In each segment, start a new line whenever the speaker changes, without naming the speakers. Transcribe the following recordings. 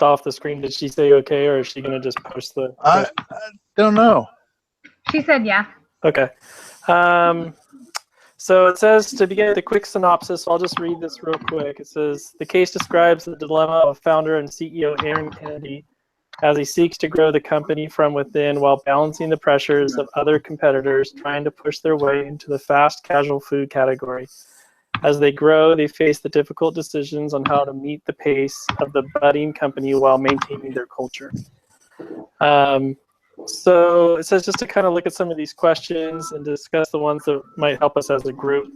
off the screen. Did she say okay, or is she going to just post the
I don't know.
She said yeah.
Okay. So it says, to begin with a quick synopsis, I'll just read this real quick. It says, the case describes the dilemma of founder and CEO Aaron Kennedy as he seeks to grow the company from within while balancing the pressures of other competitors trying to push their way into the fast casual food category. As they grow, they face the difficult decisions on how to meet the pace of the budding company while maintaining their culture. So it says just to kind of look at some of these questions and discuss the ones that might help us as a group.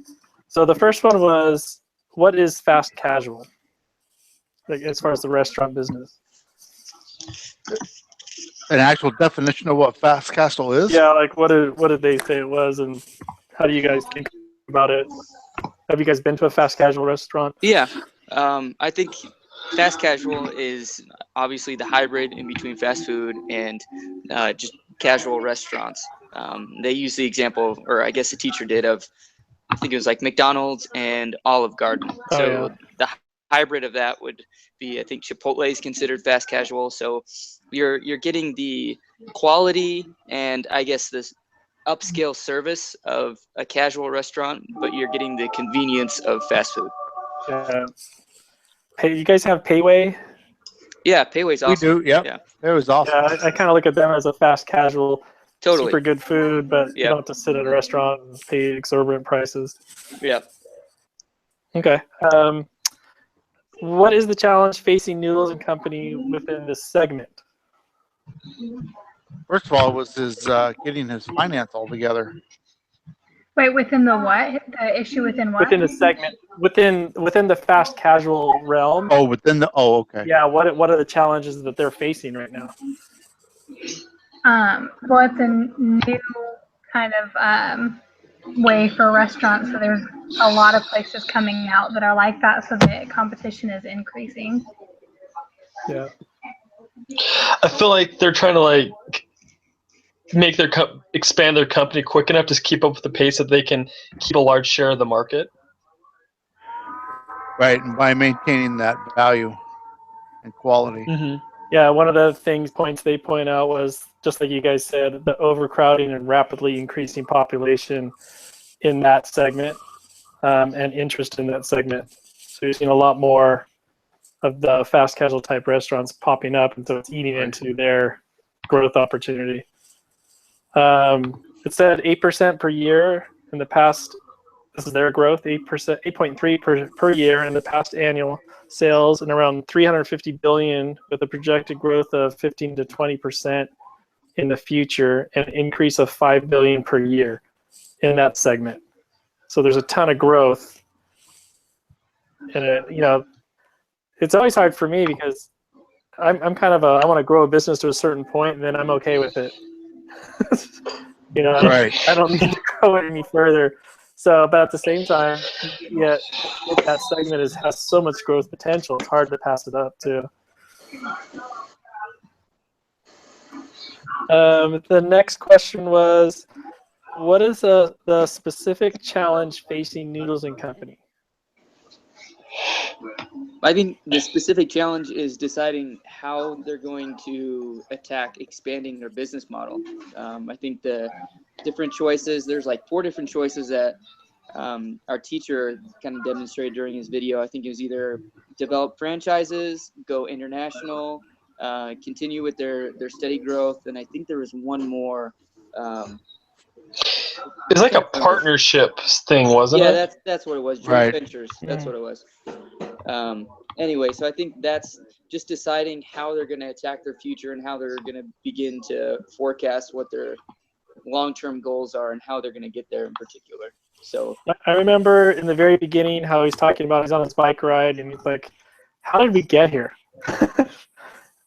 So the first one was, what is fast casual? Like, as far as the restaurant business.
An actual definition of what fast casual is?
Yeah, like what did they say it was, and how do you guys think about it? Have you guys been to a fast casual restaurant?
Yeah, I think fast casual is obviously the hybrid in between fast food and just casual restaurants. They use the example, or I guess the teacher did, of I think it was like McDonald's and Olive Garden. So the hybrid of that would be, I think Chipotle is considered fast casual. So you're getting the quality and I guess this upscale service of a casual restaurant, but you're getting the convenience of fast food.
Hey, you guys have Payway?
Yeah, Payway's awesome.
We do, yep. Yeah. It was awesome.
Yeah, I kind of look at them as a fast casual.
Totally.
Super good food, but you don't have to sit at a restaurant and pay exorbitant prices.
Yeah.
Okay. What is the challenge facing Noodles Company within this segment?
First of all, it was his getting his finance all together.
Wait, within the what? The issue within what?
Within the segment, within the fast casual realm.
Oh, within the okay.
Yeah. What are the challenges that they're facing right now?
Well, it's a new kind of way for restaurants, so there's a lot of places coming out that are like that, so the competition is increasing.
Yeah.
I feel like they're trying to like make their expand their company quick enough to keep up with the pace that they can keep a large share of the market.
Right, and by maintaining that value and quality.
Mm-hmm. Yeah, one of the points they point out was, just like you guys said, the overcrowding and rapidly increasing population in that segment and interest in that segment. So you're seeing a lot more of the fast casual type restaurants popping up, and so it's eating into their growth opportunity. It said 8% per year in the past. This is their growth, 8.3 per year in the past annual sales, and around 350 billion with a projected growth of 15 to 20% in the future, and an increase of 5 billion per year in that segment. So there's a ton of growth, and it's always hard for me because I'm kind of I want to grow a business to a certain point, and then I'm okay with it.
Right.
I don't need to grow it any further. So, but at the same time, yet that segment has so much growth potential. It's hard to pass it up too. The next question was, what is the specific challenge facing Noodles Company?
I think the specific challenge is deciding how they're going to attack expanding their business model. I think the different choices, there's like 4 different choices that our teacher kind of demonstrated during his video. I think it was either develop franchises, go international, continue with their steady growth, and I think there was one more.
It's like a partnership thing, wasn't it?
Yeah, that's what it was. Joint ventures. That's what it was. Anyway, so I think that's just deciding how they're going to attack their future and how they're going to begin to forecast what their long-term goals are and how they're going to get there in particular. So
I remember in the very beginning how he's talking about he's on his bike ride and he's like, "How did we get here?"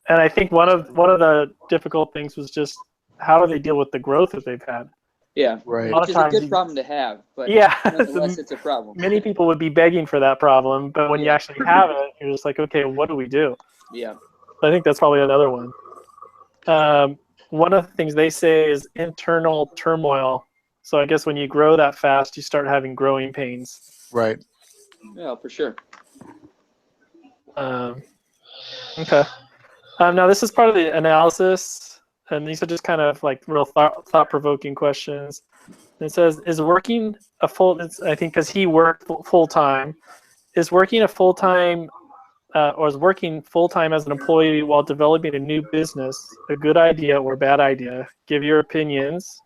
And I think one of the difficult things was just how do they deal with the growth that they've had.
Yeah,
right.
Which is a good problem to have, but nonetheless, it's a problem.
Many people would be begging for that problem, but when you actually have it, you're just like, okay, what do we do?
Yeah.
I think that's probably another one. One of the things they say is internal turmoil. So I guess when you grow that fast, you start having growing pains.
Right.
Yeah, for sure.
Okay. Now, this is part of the analysis, and these are just kind of like real thought-provoking questions. It says, is working a full, I think because he worked full-time, is working a full-time or is working full-time as an employee while developing a new business a good idea or bad idea? Give your opinions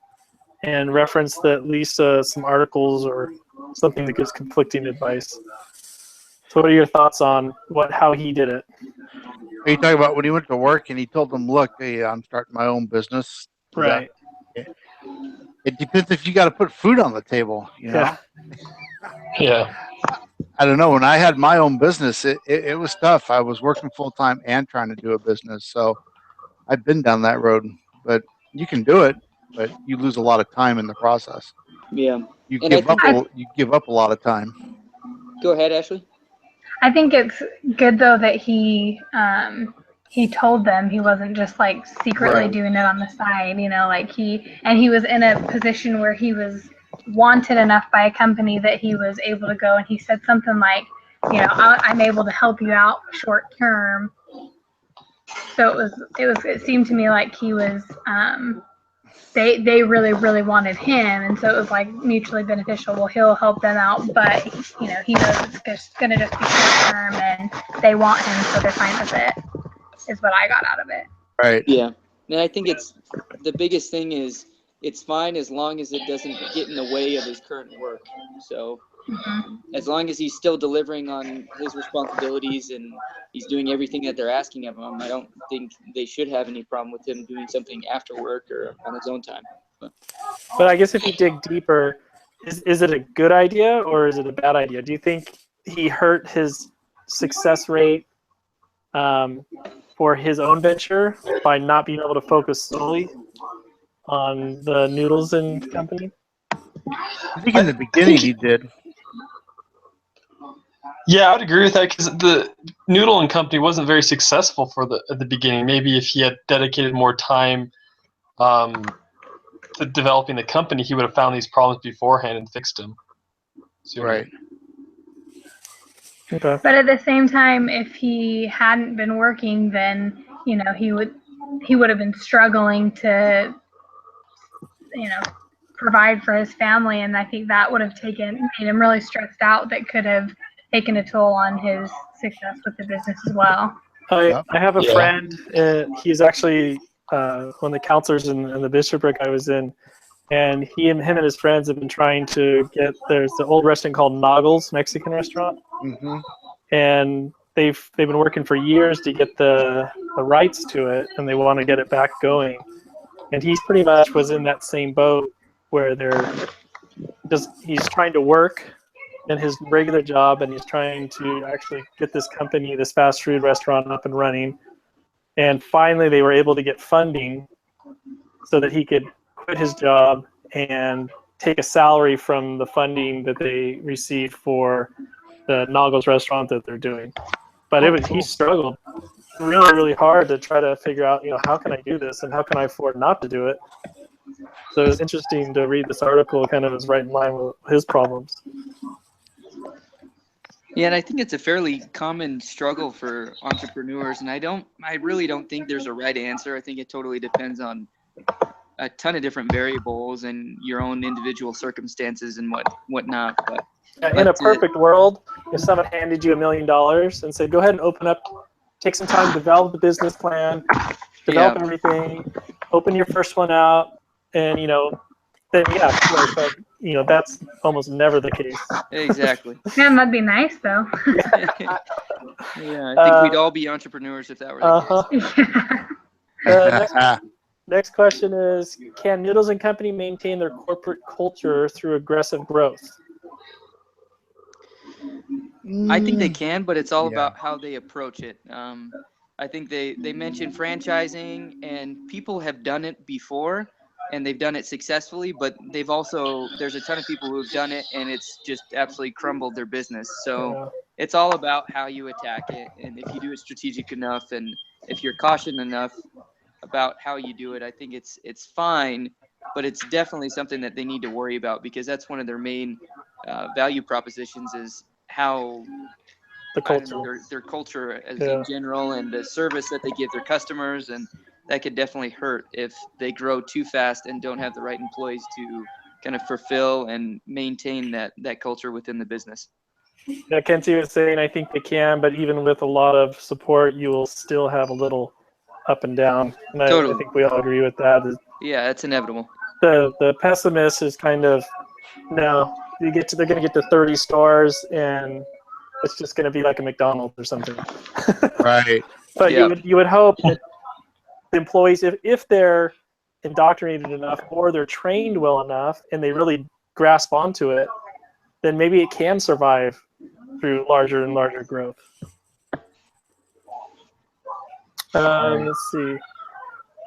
and reference at least some articles or something that gives conflicting advice. So what are your thoughts on how he did it?
Are you talking about when he went to work and he told them, look, hey, I'm starting my own business?
Right.
It depends if you got to put food on the table, you know?
Yeah.
I don't know. When I had my own business, it was tough. I was working full time and trying to do a business. So I've been down that road, but you can do it, but you lose a lot of time in the process.
Yeah.
You
And I think
you give up a lot of time.
Go ahead, Ashley.
I think it's good though that he told them. He wasn't just like secretly
Right.
doing it on the side, you know, like he was in a position where he was wanted enough by a company that he was able to go, and he said something like, you know, I'm able to help you out short term. So it seemed to me like he was they really wanted him, and so it was like mutually beneficial. Well, he'll help them out, but you know, he knows it's gonna just be short term, and they want him, so they're fine with it. Is what I got out of it.
Right.
Yeah. And I think it's the biggest thing is it's fine as long as it doesn't get in the way of his current work. So as long as he's still delivering on his responsibilities and he's doing everything that they're asking of him, I don't think they should have any problem with him doing something after work or on his own time.
But I guess if you dig deeper, is it a good idea or is it a bad idea? Do you think he hurt his success rate for his own venture by not being able to focus solely on the Noodles and Company?
I think in the beginning he did.
Yeah, I would agree with that because the Noodle and Company wasn't very successful at the beginning. Maybe if he had dedicated more time to developing the company, he would have found these problems beforehand and fixed them sooner.
Right.
Okay.
But at the same time, if he hadn't been working, then you know he would have been struggling to, you know, provide for his family, and I think that would have made him really stressed out. That could have taken a toll on his success with the business as well.
I have a
Yeah.
friend. He's actually one of the counselors in the bishopric I was in, and him and his friends have been trying to get. There's the old restaurant called Noodles, Mexican restaurant,
Mm-hmm.
and they've been working for years to get the rights to it, and they want to get it back going. And he's pretty much was in that same boat where he's trying to work in his regular job, and he's trying to actually get this company, this fast food restaurant, up and running. And finally, they were able to get funding so that he could quit his job and take a salary from the funding that they received for the Noodles restaurant that they're doing. But he struggled really, really hard to try to figure out, you know, how can I do this and how can I afford not to do it? So it was interesting to read this article. Kind of was right in line with his problems.
Yeah, and I think it's a fairly common struggle for entrepreneurs, and I really don't think there's a right answer. I think it totally depends on a ton of different variables and your own individual circumstances and whatnot. But
In a perfect world, if someone handed you $1 million and said, "Go ahead and open up, take some time to develop the business plan, develop everything, open your first one out," and then yeah, of course, but that's almost never the case.
Exactly.
Yeah, that'd be nice though.
Yeah, I think we'd all be entrepreneurs if that were the case.
Next question is, can Noodles and Company maintain their corporate culture through aggressive growth?
I think they can, but it's all about how they approach it. I think they mentioned franchising, and people have done it before, and they've done it successfully, but there's a ton of people who've done it, and it's just absolutely crumbled their business. So it's all about how you attack it, and if you do it strategic enough, and if you're cautious enough about how you do it, I think it's fine, but it's definitely something that they need to worry about, because that's one of their main value propositions is how
The
I don't
culture.
know, their culture as
Yeah.
in general, and the service that they give their customers, and that could definitely hurt if they grow too fast and don't have the right employees to kind of fulfill and maintain that culture within the business.
Yeah, Kenzie was saying I think they can, but even with a lot of support, you will still have a little up and down. And I
Totally.
think we all agree with that.
Yeah, it's inevitable.
The pessimist is kind of no. They're going to get to 30 stores and it's just going to be like a McDonald's or something.
Right.
But
Yeah.
you would hope that the employees, if they're indoctrinated enough or they're trained well enough and they really grasp onto it, then maybe it can survive through larger and larger growth. Let's see.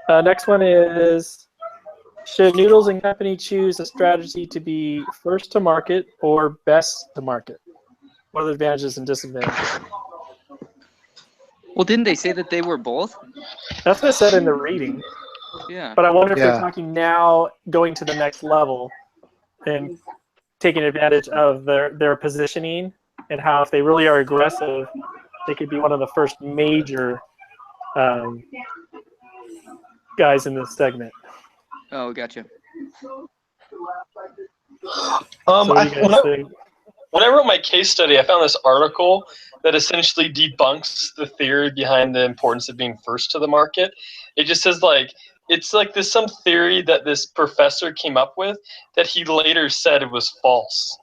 Next one is, should Noodles and Company choose a strategy to be first to market or best to market? What are the advantages and disadvantages?
Well, didn't they say that they were both?
That's what I said in the reading.
Yeah.
But I wonder if they're
Yeah.
talking now going to the next level and taking advantage of their positioning and how if they really are aggressive, they could be one of the first major guys in this segment.
Oh, gotcha.
So what do you guys think?
When I wrote my case study, I found this article that essentially debunks the theory behind the importance of being first to the market. It just says it's like there's some theory that this professor came up with that he later said it was false.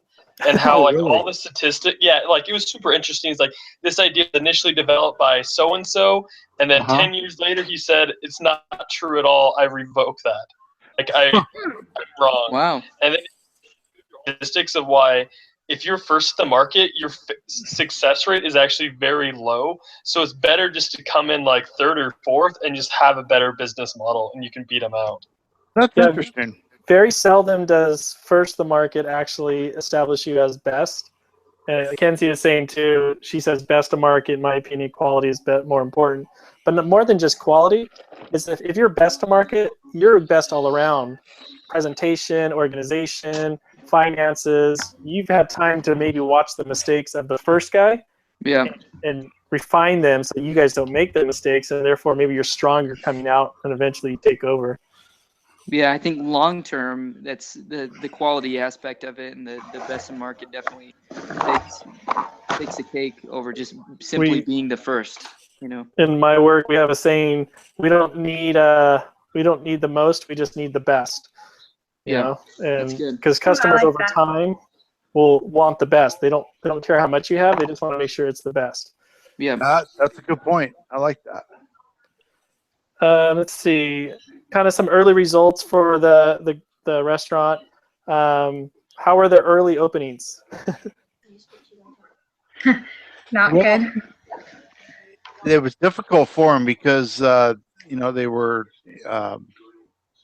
And how
really?
all the statistics, it was super interesting. It's like this idea was initially developed by so and so, and then 10 years later he said it's not true at all. I revoke that. I'm wrong.
Wow.
And then statistics of why if you're first to the market, your success rate is actually very low. So it's better just to come in like third or fourth and just have a better business model, and you can beat them out.
That's
Yeah.
interesting.
Very seldom does first the market actually establish you as best. Kenzie is saying too, she says best to market, in my opinion, quality is more important. But more than just quality, is if you're best to market, you're best all around. Presentation, organization, finances. You've had time to maybe watch the mistakes of the first guy
Yeah.
and refine them so you guys don't make the mistakes, and therefore maybe you're stronger coming out and eventually take over.
Yeah, I think long term, that's the quality aspect of it, and the best in market definitely takes the cake over just simply being the first.
In my work, we have a saying: we don't need the most, we just need the best. You know,
that's
and
good.
because customers
I like
over
that.
time will want the best. They don't care how much you have; they just want to make sure it's the best.
Yeah.
That's a good point. I like that.
Let's see, kind of some early results for the restaurant. How are the early openings?
Not
Well,
good.
It was difficult for them because they were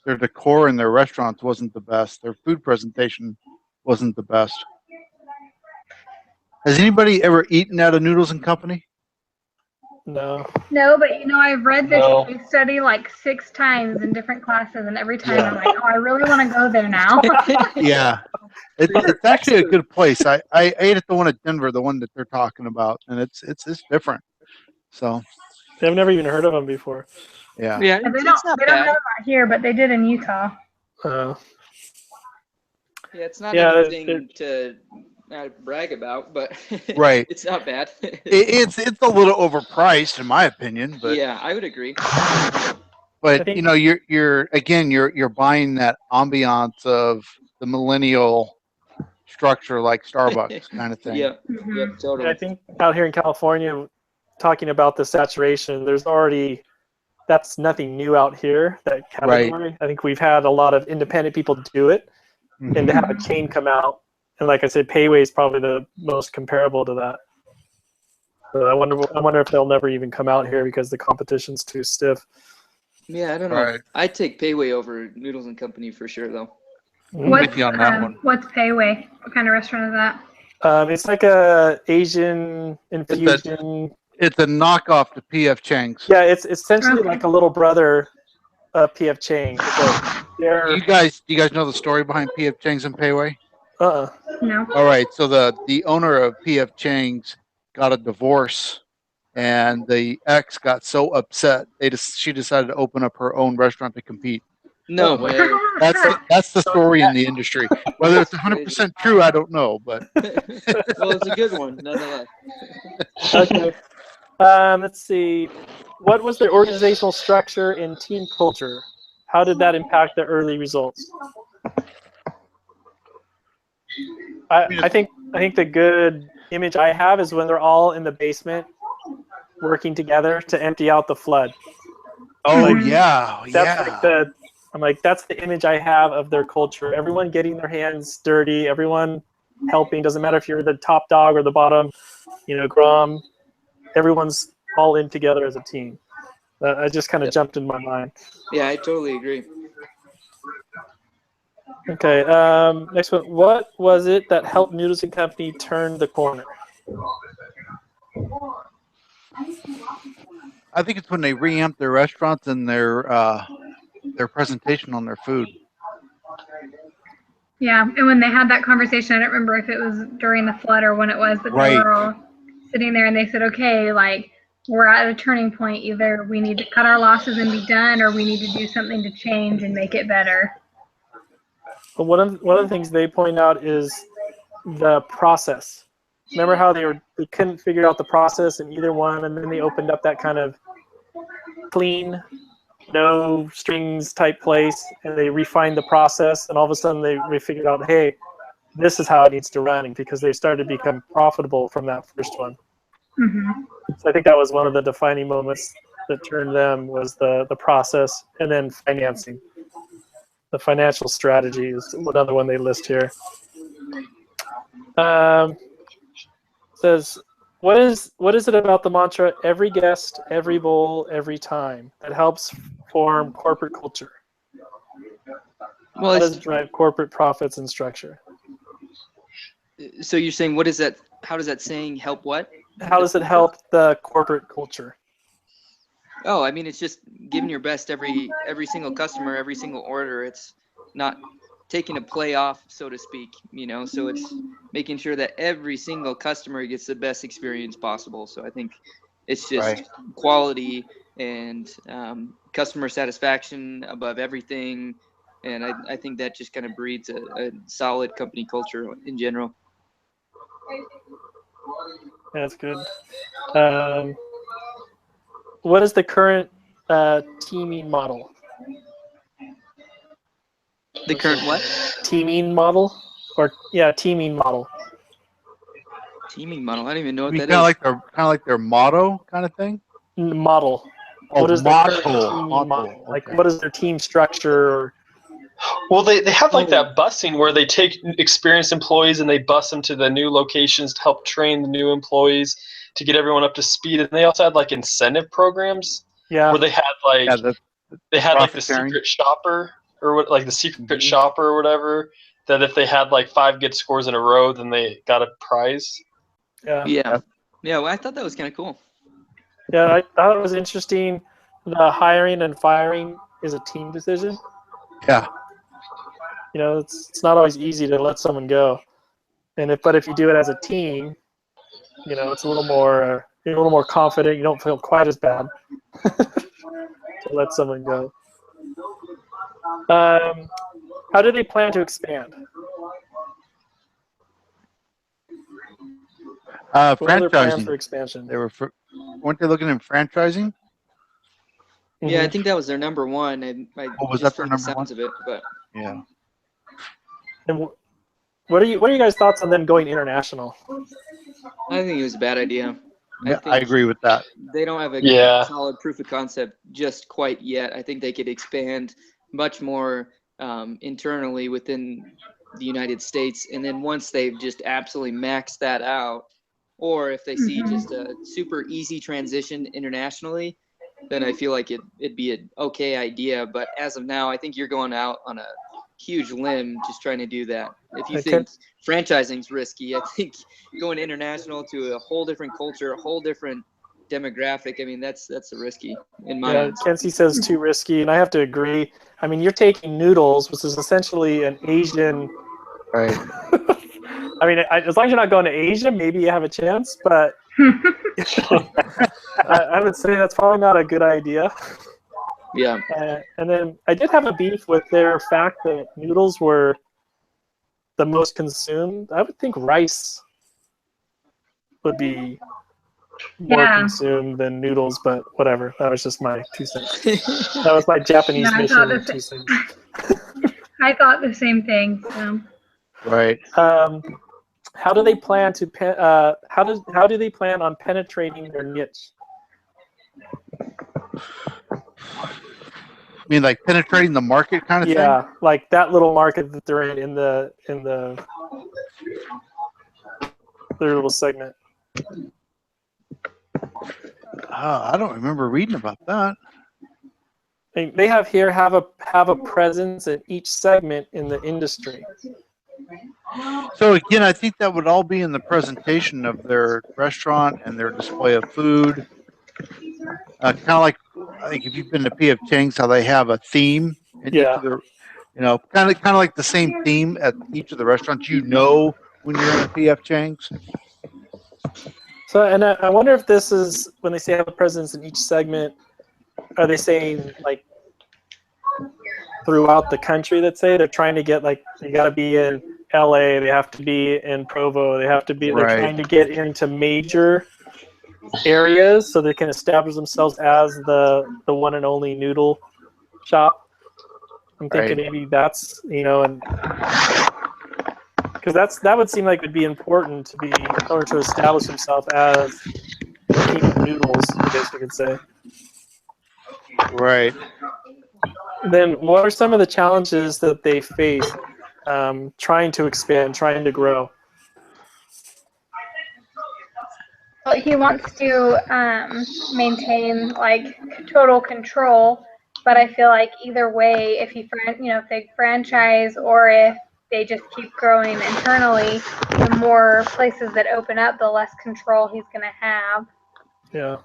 their decor in their restaurants wasn't the best. Their food presentation wasn't the best. Has anybody ever eaten at a Noodles and Company?
No.
No, but I've read this
No.
case study like 6 times in different classes, and every time
Yeah.
I'm like, oh, I really want to go there now.
Yeah, it's actually a good place. I ate at the one at Denver, the one that they're talking about, and it's different. So
I've never even heard of them before.
yeah,
Yeah,
And they
it's
don't
not
they don't
bad.
have them out here, but they did in Utah.
Yeah, it's not
Yeah,
anything to brag about, but
Right.
it's not bad.
it's a little overpriced in my opinion, but
Yeah, I would agree.
but
I think-
you're buying that ambiance of the millennial structure like Starbucks kind of thing.
Yeah,
Mhm.
yep, totally.
I think out here in California, talking about the saturation, that's nothing new out here, that category.
Right.
I think we've had a lot of independent people do it, and to have a chain come out, and like I said, Payway is probably the most comparable to that. So I wonder if they'll never even come out here because the competition's too stiff.
Yeah, I don't know.
Right.
I'd take Payway over Noodles and Company for sure, though.
I'm with you on that one.
What's Payway? What kind of restaurant is that?
It's like a Asian infusion.
It's a knockoff to PF Chang's.
Yeah, it's essentially
Okay.
like a little brother of PF Chang. But they're
Do you guys know the story behind PF Chang's and Payway?
No.
All right, so the owner of PF Chang's got a divorce, and the ex got so upset she decided to open up her own restaurant to compete.
No way.
That's the story in the industry. Whether it's 100% true, I don't know, but
Well, it's a good one, nonetheless.
Okay. Let's see. What was their organizational structure and team culture? How did that impact the early results? I think the good image I have is when they're all in the basement working together to empty out the flood.
oh
Mhm.
yeah,
That's like that's the image I have of their culture. Everyone getting their hands dirty, everyone helping. Doesn't matter if you're the top dog or the bottom, Grom. Everyone's all in together as a team. I just kind of jumped in my mind.
Yeah, I totally agree.
Okay, next one. What was it that helped Noodles Company turn the corner?
I think it's when they reamped their restaurants and their presentation on their food.
Yeah, and when they had that conversation, I don't remember if it was during the flood or when it was, but they
Right.
were all sitting there and they said, okay, like, we're at a turning point. Either we need to cut our losses and be done, or we need to do something to change and make it better.
But one of the things they point out is the process. Remember how they couldn't figure out the process in either one, and then they opened up that kind of clean, no strings type place, and they refined the process, and all of a sudden they figured out, hey, this is how it needs to run, because they started to become profitable from that first one.
Mm-hmm.
So I think that was one of the defining moments that turned them, was the process, and then financing. The financial strategy is another one they list here. Says, what is it about the mantra "every guest, every bowl, every time" that helps form corporate culture?
Well,
How does it drive corporate profits and structure?
so you're saying, what is that? How does that saying help what?
How does it help the corporate culture?
Oh, I mean, it's just giving your best every single customer, every single order. It's not taking a play off, so to speak, so it's making sure that every single customer gets the best experience possible. So I think it's just
Right.
quality and customer satisfaction above everything. And I think that just kind of breeds a solid company culture in general.
That's good. What is the current teaming model?
The current what?
Teaming model? Teaming model.
Teaming model. I don't even know
I
what
mean,
that
kind
is.
of like their motto kind of thing.
Model.
Oh,
What is their current
motto.
teaming model? Like,
Okay.
what is their team structure? Or
Well, they have like that busing where they take experienced employees and they bus them to the new locations to help train the new employees to get everyone up to speed. And they also had like incentive programs
Yeah.
where they had like
Yeah, the
they had like the
profit sharing.
secret shopper or what, like the secret shopper or whatever. That if they had like 5 good scores in a row, then they got a prize.
Yeah.
Yeah. Yeah. Well, I thought that was kind of cool.
Yeah, I thought it was interesting. The hiring and firing is a team decision.
Yeah.
It's not always easy to let someone go, but if you do it as a team, it's a little more you're a little more confident. You don't feel quite as bad to let someone go. How do they plan to expand? What are their plans for
Franchising.
expansion?
Weren't they looking at franchising?
Yeah, I
Mhm.
think that was their number one.
Was
just
that their
from the
number
sounds
one?
of it, but
Yeah.
And what are you guys' thoughts on them going international?
I think it was a bad idea.
I agree with that.
They don't have a
Yeah.
solid proof of concept just quite yet. I think they could expand much more internally within the United States, and then once they've just absolutely maxed that out, or if they see
Mhm.
just a super easy transition internationally, then I feel like it'd be an okay idea. But as of now, I think you're going out on a huge limb just trying to do that. If you
Okay.
think franchising's risky, I think going international to a whole different culture, a whole different demographic, I mean, that's a risky in my
Yeah,
eyes.
Kenzie says too risky, and I have to agree. I mean, you're taking noodles, which is essentially an Asian.
Right.
I mean, as long as you're not going to Asia, maybe you have a chance. But I would say that's probably not a good idea.
Yeah.
And then I did have a beef with their fact that noodles were the most consumed. I would think rice would be more
Yeah.
consumed than noodles, but whatever. That was just my 2 cents. That was my Japanese
Yeah, I thought
mission
the
2 cents.
I thought the same thing. So
Right.
How do they plan to how do they plan on penetrating their niche?
I mean, like penetrating the market kind of thing.
Yeah, like that little market that they're in the their little segment.
I don't remember reading about that.
They have here have a presence in each segment in the industry.
So again, I think that would all be in the presentation of their restaurant and their display of food. Kind of like, I think if you've been to P.F. Chang's, how they have a theme in each
Yeah.
of their, kind of like the same theme at each of the restaurants. You know when you're in a P.F. Chang's.
So, and I wonder if this is when they say have a presence in each segment. Are they saying like throughout the country? That say they're trying to get like they got to be in LA, they have to be in Provo, they have to be. They're
Right.
trying to get into major areas so they can establish themselves as the one and only noodle shop. I'm thinking
Right.
maybe that's and because that would seem like it would be important to be in order to establish himself as the king of noodles, I guess we could say.
Right.
Then what are some of the challenges that they face trying to expand, trying to grow?
well, he wants to maintain like total control, but I feel like either way, if if they franchise or if they just keep growing internally, the more places that open up, the less control he's going to have.
Yeah.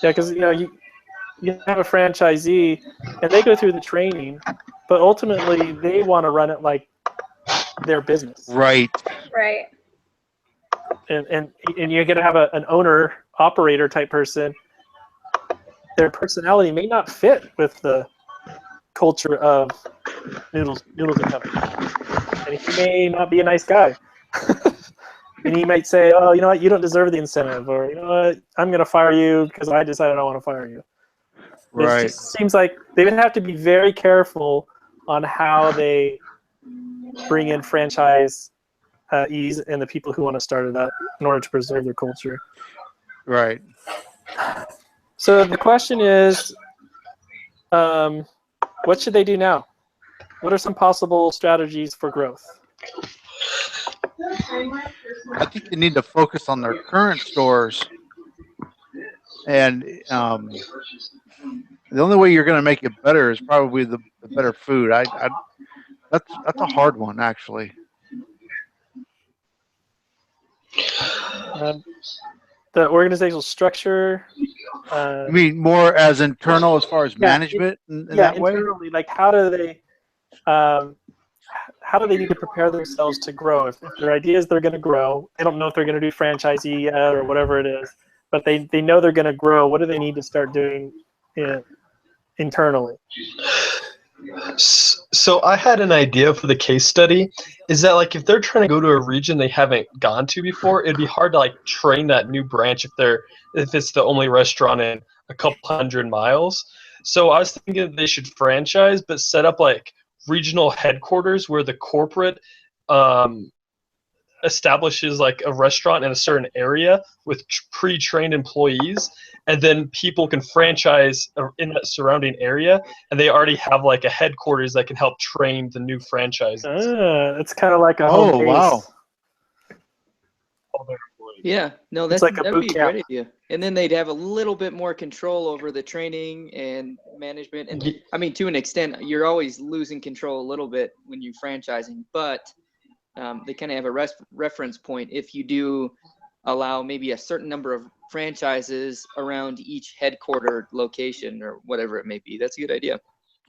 Yeah, because you have a franchisee and they go through the training, but ultimately they want to run it like their business.
Right.
Right.
And you're going to have an owner operator type person. Their personality may not fit with the culture of Noodles Company, and he may not be a nice guy. And he might say, "Oh, you know what? You don't deserve the incentive," or "You know what? I'm going to fire you because I decided I want to fire you."
Right.
It just seems like they would have to be very careful on how they bring in franchise ease and the people who want to start it up in order to preserve their culture.
Right.
So the question is, what should they do now? What are some possible strategies for growth?
I think they need to focus on their current stores, and the only way you're going to make it better is probably the better food. That's a hard one, actually.
The organizational structure.
You mean more as internal as far as management in that way?
Internally, like how do they need to prepare themselves to grow? If their idea is they're going to grow, they don't know if they're going to do franchisee yet or whatever it is, but they know they're going to grow. What do they need to start doing internally?
So I had an idea for the case study. Is that like if they're trying to go to a region they haven't gone to before, it'd be hard to like train that new branch if it's the only restaurant in a couple 100 miles. So I was thinking they should franchise, but set up like regional headquarters where the corporate establishes like a restaurant in a certain area with pre-trained employees, and then people can franchise in that surrounding area, and they already have like a headquarters that can help train the new franchises.
It's kind of like a home base.
Wow.
Yeah, no,
It's like a
that'd
boot
be a
camp.
great idea. And then they'd have a little bit more control over the training and management. And I mean, to an extent, you're always losing control a little bit when you're franchising, but they kind of have a reference point if you do allow maybe a certain number of franchises around each headquartered location or whatever it may be. That's a good idea.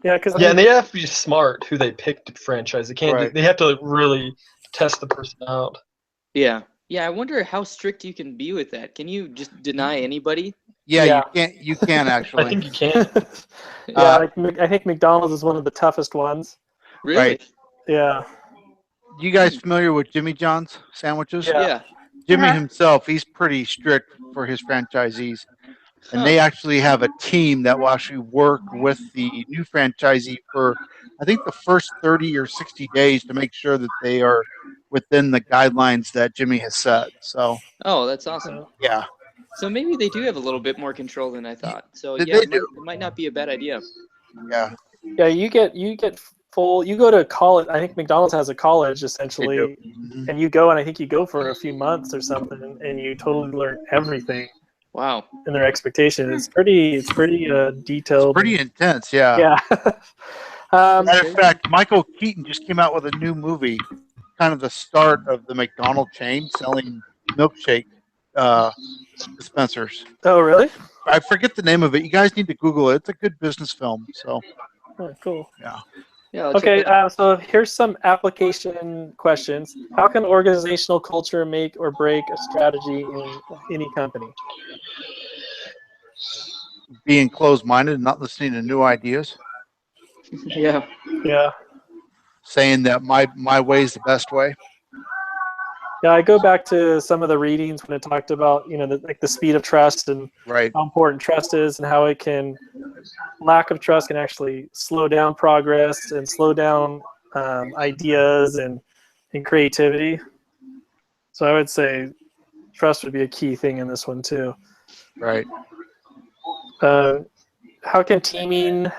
Yeah, because
and they have to be smart who they pick to franchise. They can't.
Right.
They have to really test the person out.
Yeah, Yeah, I wonder how strict you can be with that. Can you just deny anybody?
Yeah,
Yeah.
you can
I
actually.
think you can.
Yeah, like I think McDonald's is one of the toughest ones.
Really?
Right.
Yeah.
You guys familiar with Jimmy John's sandwiches?
Yeah.
Yeah.
Jimmy
Uh-huh.
himself, he's pretty strict for his franchisees. And
Huh.
they actually have a team that will actually work with the new franchisee for, I think, the first 30 or 60 days to make sure that they are within the guidelines that Jimmy has set. So,
Oh, that's awesome.
yeah,
So maybe they do have a little bit more control than I thought. So
they,
yeah,
they
it
do.
might not be a bad idea.
Yeah,
Yeah, you get full. You go to college. I think McDonald's has a college
they do.
essentially,
Mhm.
and you go and I think you go for a few months or something, and you totally learn everything
Wow.
in their expectation. It's pretty
It's
detailed.
pretty intense. Yeah.
Yeah.
Matter of fact, Michael Keaton just came out with a new movie, kind of the start of the McDonald chain selling milkshake uh, dispensers.
Oh, really?
I forget the name of it. You guys need to Google it. It's a good business film. So,
Oh, cool.
yeah.
Yeah, I'll check
Okay,
it out.
so here's some application questions. How can organizational culture make or break a strategy in any company?
Being closed-minded and not listening to new ideas,
Yeah.
Yeah.
saying that my way is the best way.
Yeah, I go back to some of the readings when it talked about, like the speed of trust and
Right.
how important trust is and how lack of trust can actually slow down progress and slow down ideas and creativity. So I would say trust would be a key thing in this one too.
Right.
Uh, how can teaming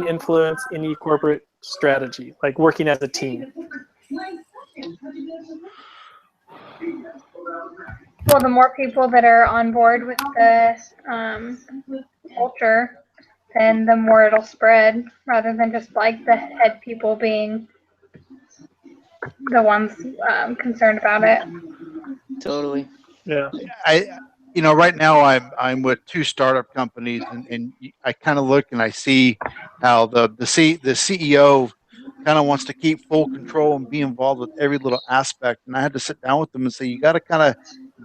influence any corporate strategy, like working as a team?
Well, the more people that are on board with the culture, then the more it'll spread, rather than just like the head people being the ones concerned about it.
Totally.
Yeah.
Right now I'm with two startup companies, and I kind of look and I see how the CEO kind of wants to keep full control and be involved with every little aspect. And I had to sit down with them and say, you got to kind of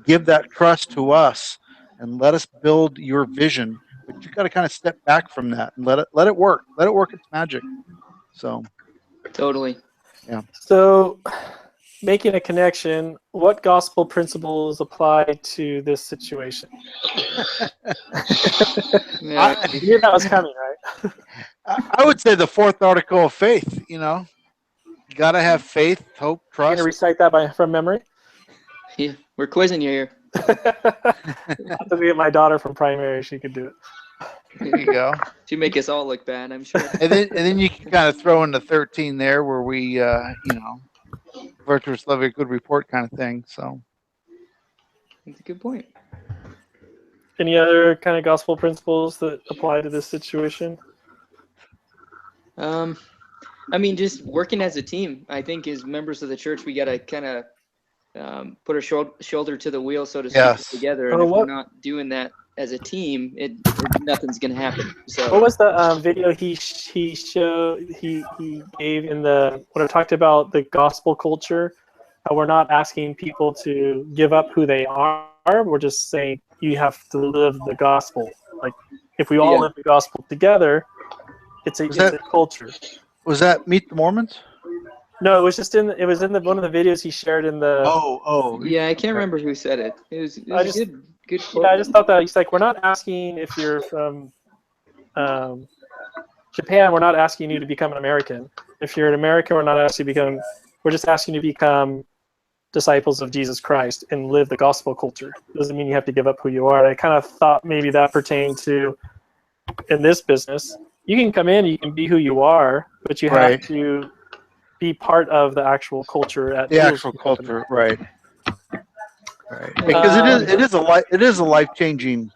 give that trust to us and let us build your vision, but you got to kind of step back from that and let it work. Let it work its magic. So,
Totally.
yeah.
So, making a connection, what gospel principles apply to this situation?
Yeah.
You knew that was coming, right?
I would say the fourth article of faith, you got to have faith, hope,
You're gonna
trust.
recite that from memory?
Yeah. We're quizzing you here.
I have to get my daughter from primary; she could do it.
There you go.
To make us all look bad, I'm sure.
And then you can kind of throw in the 13 there where we, virtuous love a good report kind of thing. So
That's a good point.
Any other kind of gospel principles that apply to this situation?
I mean, just working as a team. I think as members of the church, we got to kind of put our shoulder to the wheel, so to speak,
Yes.
together. And
Oh,
if
what-
we're not doing that as a team, nothing's going to happen. So
What was the video he gave in when it talked about the gospel culture? How we're not asking people to give up who they are. We're just saying you have to live the gospel. Like if we all
Yeah.
live the gospel together, it's a culture.
Was that Meet the Mormons?
No, it was just one of the videos he shared in the.
Oh.
yeah, I can't remember who said it. It was
I
a
just-
good quote.
Yeah, I just thought that he's like, we're not asking if you're from Japan. We're not asking you to become an American. If you're an American, we're not asking you to become. We're just asking you to become disciples of Jesus Christ and live the gospel culture. Doesn't mean you have to give up who you are. And I kind of thought maybe that pertained to in this business. You can come in, you can be who you are, but you
Right.
have to be part of the actual culture at
The
Noodles
actual
Company.
culture, right? Right. Because it is a life-changing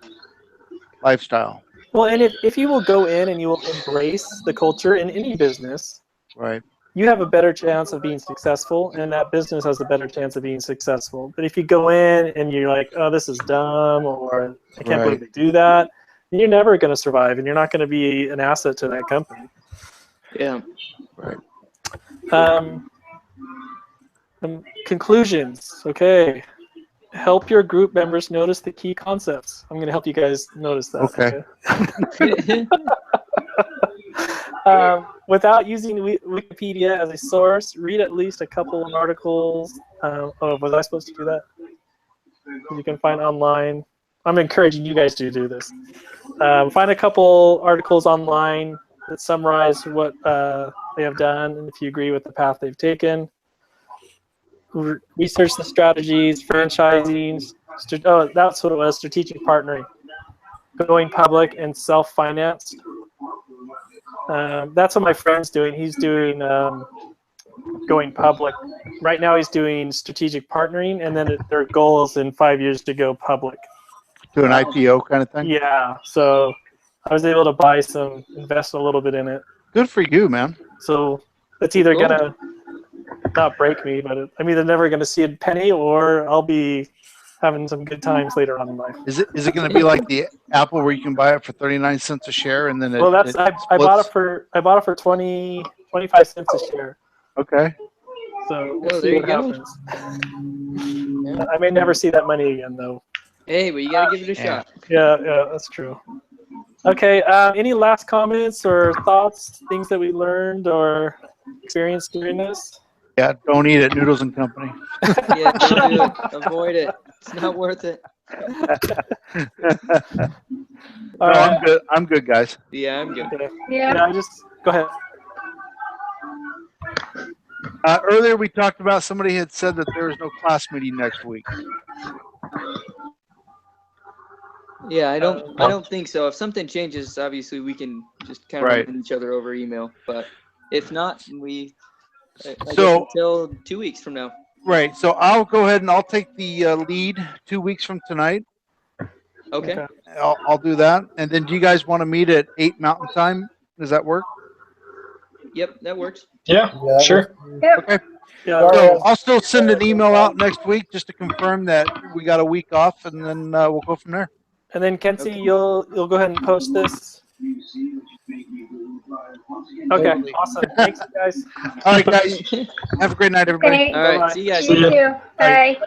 lifestyle.
Well, and if you will go in and you will embrace the culture in any business,
Right.
you have a better chance of being successful, and that business has a better chance of being successful. But if you go in and you're like, oh, this is dumb, or I can't believe they do that, then you're never going to survive, and you're not going to be an asset to that company.
Yeah.
Right.
Conclusions. Okay. Help your group members notice the key concepts. I'm going to help you guys notice that.
Okay.
Without using Wikipedia as a source, read at least a couple of articles. Oh, was I supposed to do that? You can find online. I'm encouraging you guys to do this. Find a couple articles online that summarize what they have done and if you agree with the path they've taken. Research the strategies, franchising. Oh, that's what it was, strategic partnering. Going public and self-financed. That's what my friend's doing. He's doing going public. Right now he's doing strategic partnering, and then their goal is in 5 years to go public.
To an IPO kind of thing?
Yeah, so I was able to buy some, invest a little bit in it.
Good for you, man.
So it's either
Cool.
going to not break me, but I'm either never going to see a penny or I'll be having some good times later on in life.
Is it going to be like the Apple where you can buy it for 39 cents a share and then
Well, I bought it
splits?
for 25 cents a share.
Okay.
So we'll
Oh,
see
there
what
you go.
happens. I may never see that money again, though.
Hey, but you gotta give it a
Yeah.
shot.
Yeah, that's true. Okay, any last comments or thoughts, things that we learned or experienced during this?
Yeah, don't eat at Noodles and Company.
Yeah, don't do it. Avoid it. It's not worth it.
All
No,
right.
I'm good, guys.
Yeah, I'm good.
Okay.
Yeah.
Yeah, go ahead.
Earlier we talked about somebody had said that there is no class meeting next week.
Yeah, I don't think so. If something changes, obviously we can just kind of
Right.
remind each other over email. But if not, I guess
So-
until 2 weeks from now.
Right. So I'll go ahead and I'll take the lead 2 weeks from tonight.
Okay.
I'll do that. And then do you guys want to meet at 8 Mountain Time? Does that work?
Yep, that works.
Yeah, sure.
Okay.
Yeah,
So I'll still send an email out next week just to confirm that we got a week off, and then we'll go from there.
and then Kenzie,
Okay.
you'll go ahead and post this. Okay, awesome. Thanks, guys.
All right, guys. Have a great night, everybody.
Great.
All right.
Bye-bye.
See you guys.
You too. Bye.